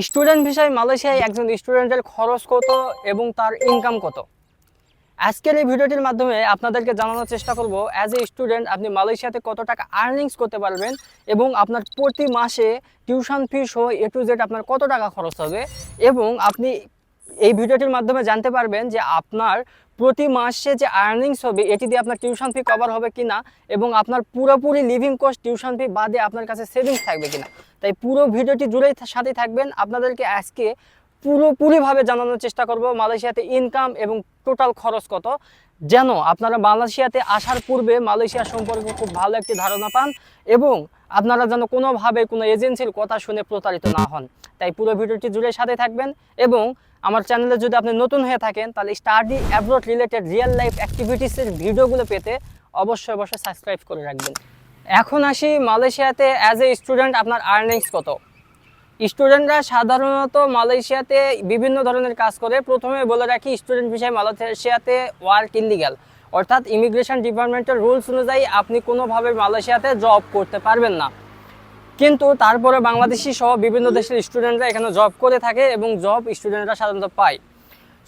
Student ভিসায় মালয়েশিয়ায় একজন স্টুডেন্টের খরচ কত এবং তার ইনকাম কত। আজকের এই ভিডিওটির মাধ্যমে আপনাদেরকে জানানোর চেষ্টা করব অ্যাজ এ স্টুডেন্ট আপনি মালয়েশিয়াতে কত টাকা আর্নিংস করতে পারবেন এবং আপনার প্রতি মাসে টিউশন ফি সহ এ টু জেড আপনার কত টাকা খরচ হবে, এবং আপনি এই ভিডিওটির মাধ্যমে জানতে পারবেন যে আপনার প্রতি মাসে যে আর্নিংস হবে এটি দিয়ে আপনার টিউশন ফি কভার হবে কিনা এবং আপনার পুরোপুরি লিভিং কস্ট টিউশন ফি বাদে আপনার কাছে সেভিংস থাকবে কিনা। তাই পুরো ভিডিওটি জুড়েই সাথে থাকবেন। আপনাদেরকে আজকে পুরোপুরিভাবে জানানোর চেষ্টা করব মালয়েশিয়াতে ইনকাম এবং টোটাল খরচ কত, যেন আপনারা মালয়েশিয়াতে আসার পূর্বে মালয়েশিয়া সম্পর্কে খুব ভালো একটি ধারণা পান এবং আপনারা যেন কোনোভাবে কোনো এজেন্সির কথা শুনে প্রতারিত না হন। তাই পুরো ভিডিওটি জুড়ে সাথে থাকবেন এবং আমার চ্যানেলে যদি আপনি নতুন হয়ে থাকেন তাহলে study abroad related real life অ্যাক্টিভিটিসের ভিডিওগুলো পেতে অবশ্যই সাবস্ক্রাইব করে রাখবেন। এখন আসি মালয়েশিয়াতে অ্যাজ এ স্টুডেন্ট আপনার আর্নিংস কত। স্টুডেন্টরা সাধারণত মালয়েশিয়াতে বিভিন্ন ধরনের কাজ করে। প্রথমে বলে রাখি, স্টুডেন্ট ভিসায় মালয়েশিয়াতে ওয়ার্ক ইললিগাল, অর্থাৎ ইমিগ্রেশন ডিপার্টমেন্টের রুলস অনুযায়ী আপনি কোনোভাবে মালয়েশিয়াতে জব করতে পারবেন না। কিন্তু তারপরে বাংলাদেশি সহ বিভিন্ন দেশের স্টুডেন্টরা এখানে জব করে থাকে এবং জব স্টুডেন্টরা সাধারণত পায়।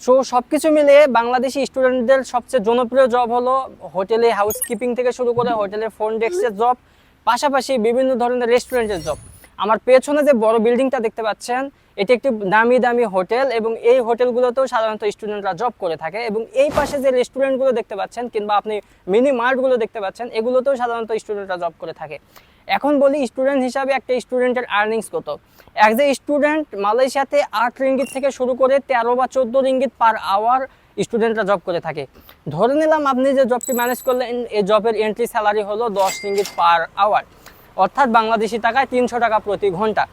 সো সব কিছু মিলিয়ে বাংলাদেশি স্টুডেন্টদের সবচেয়ে জনপ্রিয় জব হলো হোটেলে হাউসকিপিং থেকে শুরু করে হোটেলে ফ্রন্ট ডেস্কের জব, পাশাপাশি বিভিন্ন ধরনের রেস্টুরেন্টের জব। আমার পেছনে যে বড় বিল্ডিংটা দেখতে পাচ্ছেন এটি একটি দামি দামি হোটেল এবং এই হোটেলগুলোতেও সাধারণত স্টুডেন্টরা জব করে থাকে, এবং এই পাশে যে রেস্টুরেন্টগুলো দেখতে পাচ্ছেন কিংবা আপনি মিনি মার্টগুলো দেখতে পাচ্ছেন এগুলোতেও সাধারণত স্টুডেন্টরা জব করে থাকে। এখন বলি স্টুডেন্ট হিসাবে একটা স্টুডেন্টের আর্নিংস কত। অ্যাজ এ স্টুডেন্ট মালয়েশিয়াতে 8 রিঙ্গিত থেকে শুরু করে 13 বা 14 রিঙ্গিত পার আওয়ার স্টুডেন্টরা জব করে থাকে। ধরে নিলাম আপনি যে জবটি ম্যানেজ করলেন এই জবের এন্ট্রি স্যালারি হলো 10 রিঙ্গিত পার আওয়ার, অর্থাৎ বাংলাদেশি টাকায় 300 টাকা প্রতি ঘন্টা।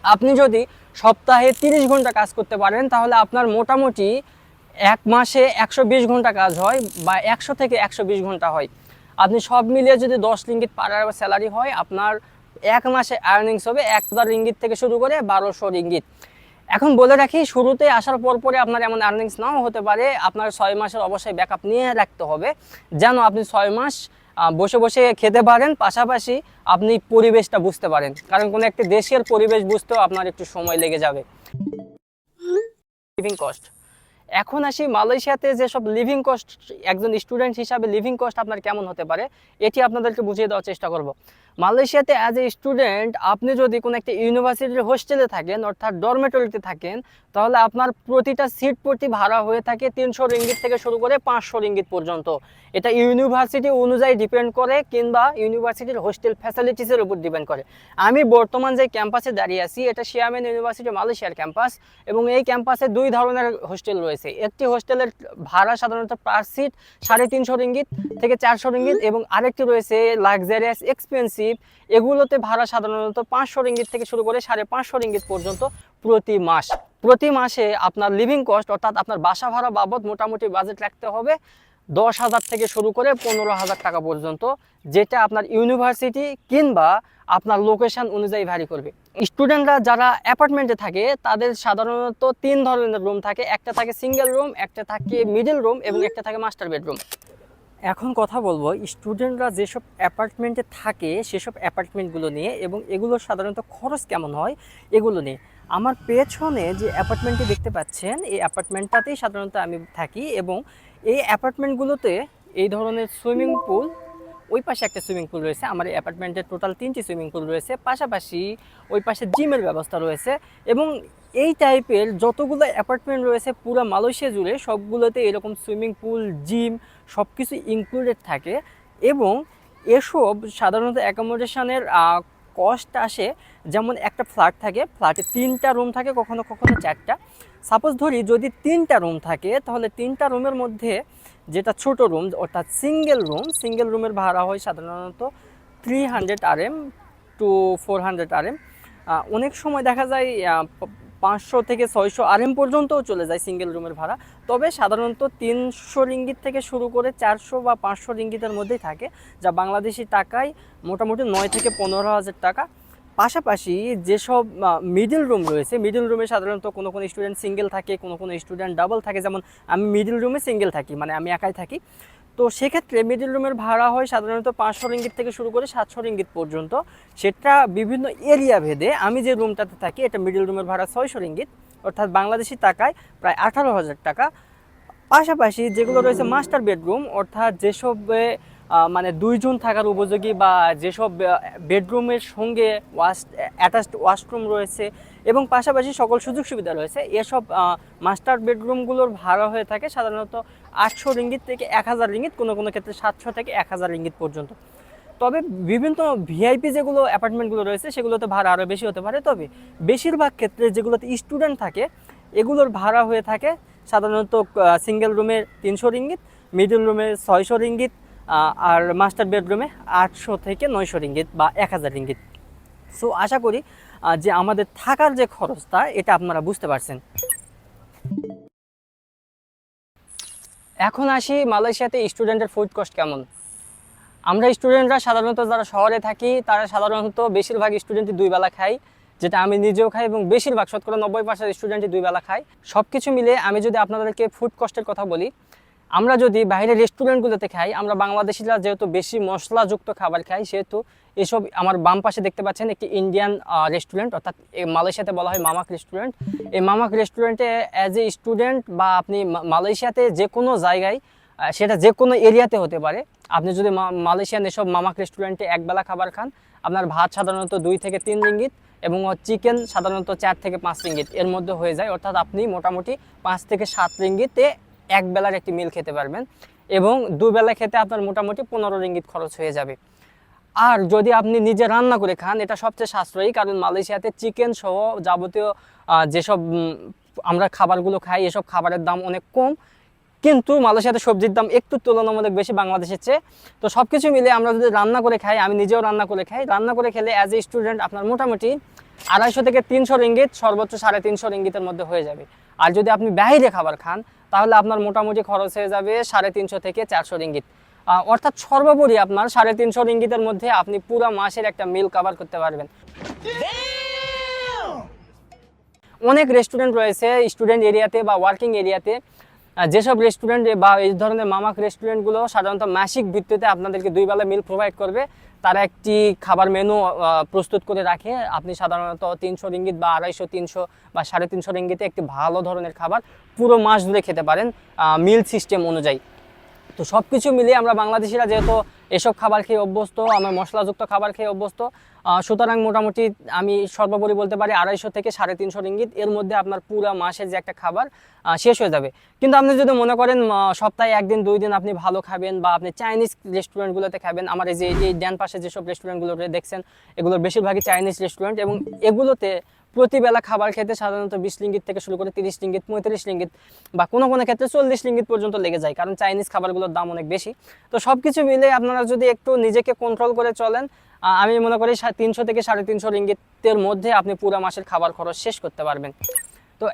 আপনি যদি সপ্তাহে 30 ঘন্টা কাজ করতে পারেন তাহলে আপনার মোটামুটি এক মাসে 120 ঘন্টা কাজ হয় বা 100 থেকে 120 ঘন্টা হয়। আপনি সব মিলিয়ে যদি 10 রিঙ্গিত পার আওয়ার স্যালারি হয় আপনার এক মাসে আর্নিংস হবে 1000 রিঙ্গিত থেকে শুরু করে 1200 রিঙ্গিত। এখন বলে রাখি, শুরুতে আসার পরে আপনার এমন আর্নিংস নাও হতে পারে। আপনার 6 মাসের অবশ্যই ব্যাকআপ নিয়ে রাখতে হবে যেন আপনি 6 মাস বসে বসে খেতে পারেন, পাশাপাশি আপনি পরিবেশটা বুঝতে পারেন, কারণ কোনো একটি দেশের পরিবেশ বুঝতেও আপনার একটু সময় লেগে যাবে। Living cost. এখন আসি মালয়েশিয়াতে যেসব লিভিং কস্ট, একজন স্টুডেন্ট হিসাবে লিভিং কস্ট আপনার কেমন হতে পারে এটি আপনাদেরকে বুঝিয়ে দেওয়ার চেষ্টা করব। মালয়েশিয়াতে অ্যাজ এ স্টুডেন্ট আপনি যদি কোনো একটা ইউনিভার্সিটির হোস্টেলে থাকেন অর্থাৎ ডরমেটরিতে থাকেন তাহলে আপনার প্রতিটা সিট প্রতি ভাড়া হয়ে থাকে 300 রিঙ্গিত থেকে শুরু করে 500 রিঙ্গিত পর্যন্ত। এটা ইউনিভার্সিটি অনুযায়ী ডিপেন্ড করে কিংবা ইউনিভার্সিটির হোস্টেল ফ্যাসিলিটিসের উপর ডিপেন্ড করে। আমি বর্তমান যে ক্যাম্পাসে দাঁড়িয়ে আছি এটা শিয়ামেন ইউনিভার্সিটি মালয়েশিয়ার ক্যাম্পাস, এবং এই ক্যাম্পাসে 2 ধরনের হোস্টেল রয়েছে। একটি হোস্টেলের ভাড়া সাধারণত পার সিট 350 রিঙ্গিত থেকে 400 রিঙ্গিত, এবং আরেকটি রয়েছে লাক্সারিয়াস এক্সপেন্সিভ, এগুলোতে ভাড়া সাধারণত 500 রিঙ্গিত থেকে শুরু করে 550 রিঙ্গিত পর্যন্ত প্রতি মাস। প্রতি মাসে আপনার লিভিং কস্ট অর্থাৎ আপনার বাসা ভাড়া বাবদ মোটামুটি বাজেট রাখতে হবে 10,000 থেকে শুরু করে 15,000 টাকা পর্যন্ত, যেটা আপনার ইউনিভার্সিটি কিংবা আপনার লোকেশন অনুযায়ী ভ্যারি করবে। স্টুডেন্টরা যারা অ্যাপার্টমেন্টে থাকে তাদের সাধারণত 3 ধরনের রুম থাকে। একটা থাকে সিঙ্গেল রুম, একটা থাকে মিডল রুম এবং একটা থাকে মাস্টার বেডরুম। এখন কথা বলবো স্টুডেন্টরা যেসব অ্যাপার্টমেন্টে থাকে সেসব অ্যাপার্টমেন্টগুলো নিয়ে এবং এগুলোর সাধারণত খরচ কেমন হয় এগুলো নিয়ে। আমার পেছনে যে অ্যাপার্টমেন্টটি দেখতে পাচ্ছেন এই অ্যাপার্টমেন্টটাতেই সাধারণত আমি থাকি, এবং এই অ্যাপার্টমেন্টগুলোতে এই ধরনের সুইমিং পুল, ওই পাশে একটা সুইমিং পুল রয়েছে। আমার এই অ্যাপার্টমেন্টের টোটাল 3টি সুইমিং পুল রয়েছে, পাশাপাশি ওই পাশে জিমের ব্যবস্থা রয়েছে, এবং এই টাইপের যতগুলো অ্যাপার্টমেন্ট রয়েছে পুরো মালয়েশিয়া জুড়ে সবগুলোতে এরকম সুইমিং পুল, জিম সব কিছু ইনক্লুডেড থাকে। এবং এসব সাধারণত অ্যাকোমোডেশনের কস্ট আসে, যেমন একটা ফ্ল্যাট থাকে, ফ্ল্যাটে 3টা রুম থাকে, কখনো কখনো 4টা। সাপোজ ধরি যদি 3টা রুম থাকে তাহলে 3টা রুমের মধ্যে যেটা ছোট রুম অর্থাৎ সিঙ্গেল রুমের ভাড়া হয় সাধারণত 300 RM টু 400 RM। অনেক সময় দেখা যায় 500 থেকে 600 RM পর্যন্তও চলে যায় সিঙ্গেল রুমের ভাড়া। তবে সাধারণত 300 রিঙ্গিত থেকে শুরু করে 400 বা 500 রিঙ্গিতের মধ্যেই থাকে, যা বাংলাদেশি টাকায় মোটামুটি 9 থেকে 15,000 টাকা। পাশাপাশি যেসব মিডল রুম রয়েছে, মিডল রুমে সাধারণত কোনো স্টুডেন্ট সিঙ্গেল থাকে, কোনো স্টুডেন্ট ডাবল থাকে। যেমন আমি মিডল রুমে সিঙ্গেল থাকি, মানে আমি একাই থাকি। তো সেক্ষেত্রে মিডল রুমের ভাড়া হয় সাধারণত 500 রিঙ্গিত থেকে শুরু করে 700 রিঙ্গিত পর্যন্ত। সেটা বিভিন্ন এরিয়া ভেদে। আমি যে রুমটাতে থাকি এটা মিডল রুমের ভাড়া 600 রিঙ্গিত, অর্থাৎ বাংলাদেশি টাকায় প্রায় 18,000 টাকা। পাশাপাশি যেগুলো রয়েছে মাস্টার বেডরুম, অর্থাৎ যেসব মানে 2 জন থাকার উপযোগী বা যেসব বেডরুমের সঙ্গে অ্যাটাচড ওয়াশরুম রয়েছে এবং পাশাপাশি সকল সুযোগ সুবিধা রয়েছে, এসব মাস্টার বেডরুমগুলোর ভাড়া হয়ে থাকে সাধারণত 800 রিঙ্গিত থেকে 1000 রিঙ্গিত, কোনো কোনো ক্ষেত্রে 700 থেকে 1000 রিঙ্গিত পর্যন্ত। তবে বিভিন্ন ভিআইপি যেগুলো অ্যাপার্টমেন্টগুলো রয়েছে সেগুলোতে ভাড়া আরও বেশি হতে পারে। তবে বেশিরভাগ ক্ষেত্রে যেগুলোতে স্টুডেন্ট থাকে এগুলোর ভাড়া হয়ে থাকে সাধারণত সিঙ্গেল রুমে 300 রিঙ্গিত, মিডল রুমে 600 রিঙ্গিত, আর মাস্টার বেডরুমে 800 থেকে 900 রিঙ্গিত বা 1000 রিঙ্গিত। সো আশা করি যে আমাদের থাকার যে খরচটা এটা আপনারা বুঝতে পারছেন। এখন আসি মালয়েশিয়াতে স্টুডেন্টের ফুড কস্ট কেমন। আমরা স্টুডেন্টরা সাধারণত যারা শহরে থাকি তারা সাধারণত বেশিরভাগ স্টুডেন্টই 2 বেলা খাই, যেটা আমি নিজেও খাই এবং বেশিরভাগ শতকরা 90% স্টুডেন্টই 2 বেলা খায়। সব কিছু মিলে আমি যদি আপনাদেরকে ফুড কস্টের কথা বলি, আমরা যদি বাইরের রেস্টুরেন্টগুলোতে খাই, আমরা বাংলাদেশিরা যেহেতু বেশি মশলাযুক্ত খাবার খাই, সেহেতু এসব আমার বাম পাশে দেখতে পাচ্ছেন একটি ইন্ডিয়ান রেস্টুরেন্ট, অর্থাৎ মালয়েশিয়াতে বলা হয় মামাক রেস্টুরেন্ট। এই মামাক রেস্টুরেন্টে অ্যাজ এ স্টুডেন্ট বা আপনি মালয়েশিয়াতে যে কোনো জায়গায়, সেটা যে কোনো এরিয়াতে হতে পারে, আপনি যদি মালয়েশিয়ান এসব মামাক রেস্টুরেন্টে একবেলা খাবার খান, আপনার ভাত সাধারণত 2 থেকে 3 রিঙ্গিত এবং চিকেন সাধারণত 4 থেকে 5 রিঙ্গিত এর মধ্যে হয়ে যায়। অর্থাৎ আপনি মোটামুটি 5 থেকে 7 রিঙ্গিতে এক বেলার একটি মিল খেতে পারবেন এবং 2 বেলা খেতে আপনার মোটামুটি 15 রিঙ্গিত খরচ হয়ে যাবে। আর যদি আপনি নিজে রান্না করে খান এটা সবচেয়ে সাশ্রয়ী, কারণ মালয়েশিয়াতে চিকেন সহ যাবতীয় যেসব আমরা খাবারগুলো খাই এসব খাবারের দাম অনেক কম, কিন্তু মালয়েশিয়াতে সবজির দাম একটু তুলনামূলক বেশি বাংলাদেশের চেয়ে। তো সব কিছু মিলে আমরা যদি রান্না করে খাই, আমি নিজেও রান্না করে খাই, রান্না করে খেলে অ্যাজ এ স্টুডেন্ট আপনার মোটামুটি 250 থেকে 300 রিঙ্গিত, সর্বোচ্চ 350 রিঙ্গিতের মধ্যে হয়ে যাবে। আর যদি আপনি বাইরে খাবার খান তাহলে আপনার মোটামুটি খরচ হয়ে যাবে 350 থেকে 400 রিঙ্গিত। অর্থাৎ সর্বোপরি আপনার 350 রিঙ্গিতের মধ্যে আপনি পুরো মাসের একটা মিল কভার করতে পারবেন। অনেক রেস্টুরেন্ট রয়েছে স্টুডেন্ট এরিয়াতে বা ওয়ার্কিং এরিয়াতে, যেসব রেস্টুরেন্ট বা এই ধরনের মামাক রেস্টুরেন্টগুলো সাধারণত মাসিক ভিত্তিতে আপনাদেরকে 2 বেলা মিল প্রোভাইড করবে। তারা একটি খাবার মেনু প্রস্তুত করে রাখে, আপনি সাধারণত 300 রিঙ্গিত বা 250, 300 বা 350 রিঙ্গিতে একটি ভালো ধরনের খাবার পুরো মাস ধরে খেতে পারেন মিল সিস্টেম অনুযায়ী। তো সব কিছু মিলিয়ে আমরা বাংলাদেশিরা যেহেতু এসব খাবার খেয়ে অভ্যস্ত, আমরা মশলাযুক্ত খাবার খেয়ে অভ্যস্ত, সুতরাং মোটামুটি আমি সর্বোপরি বলতে পারি 250 থেকে 350 রিঙ্গিত এর মধ্যে আপনার পুরো মাসের যে একটা খাবার শেষ হয়ে যাবে। কিন্তু আপনি যদি মনে করেন সপ্তাহে 1 দিন 2 দিন আপনি ভালো খাবেন বা আপনি চাইনিজ রেস্টুরেন্টগুলোতে খাবেন, আমার এই ডান পাশে যেসব রেস্টুরেন্টগুলো দেখছেন এগুলোর বেশিরভাগই চাইনিজ রেস্টুরেন্ট এবং এগুলোতে প্রতিবেলা খাবার খেতে সাধারণত 20 রিঙ্গিত থেকে শুরু করে 30 রিঙ্গিত, 35 রিঙ্গিত বা কোনো কোনো ক্ষেত্রে 40 রিঙ্গিত পর্যন্ত লেগে যায়, কারণ চাইনিজ খাবারগুলোর দাম অনেক বেশি। তো সব কিছু মিলে আপনারা যদি একটু নিজেকে কন্ট্রোল করে চলেন, আমি মনে করি 300 থেকে 350 রিঙ্গিতের মধ্যে আপনি পুরো মাসের খাবার খরচ শেষ করতে পারবেন। তো